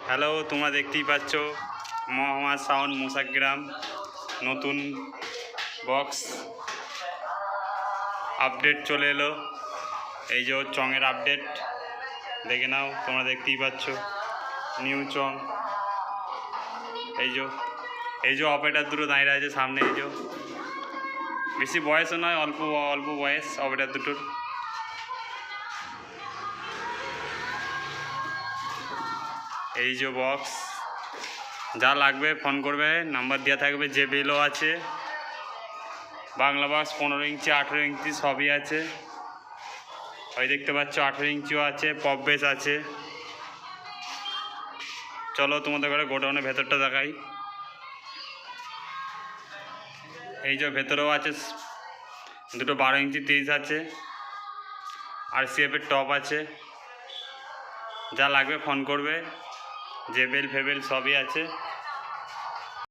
Hello, তোমরা দেখতেই পাচ্ছ মহামা সাউন্ড মোসাগ্রাম নতুন বক্স আপডেট চলে এলো। এই যে চঙের আপডেট দেখে নাও, তোমরা দেখতেই পাচ্ছ নিউ চং। এই যে অপারেটার দুটো দাঁড়িয়ে আছে সামনে। এই যে বেশি বয়সও নয়, অল্প অল্প বয়স অপারেটার দুটোর। এই যে বক্স, যা লাগবে ফোন করবে, নাম্বার দেওয়া থাকবে। JBL আছে, বাংলা বক্স 15 ইঞ্চি 18 ইঞ্চি সবই আছে। ওই দেখতে পাচ্ছ 18 ইঞ্চিও আছে, পপ বেস আছে। চলো তোমাদের ঘরে গোডাউনের ভেতরটা দেখাই। এই যে ভেতরেও আছে দুটো 12 ইঞ্চি 30 আছে, আর CF-এর টপ আছে। যা লাগবে ফোন করবে, JBL ফেবেল সবই আছে।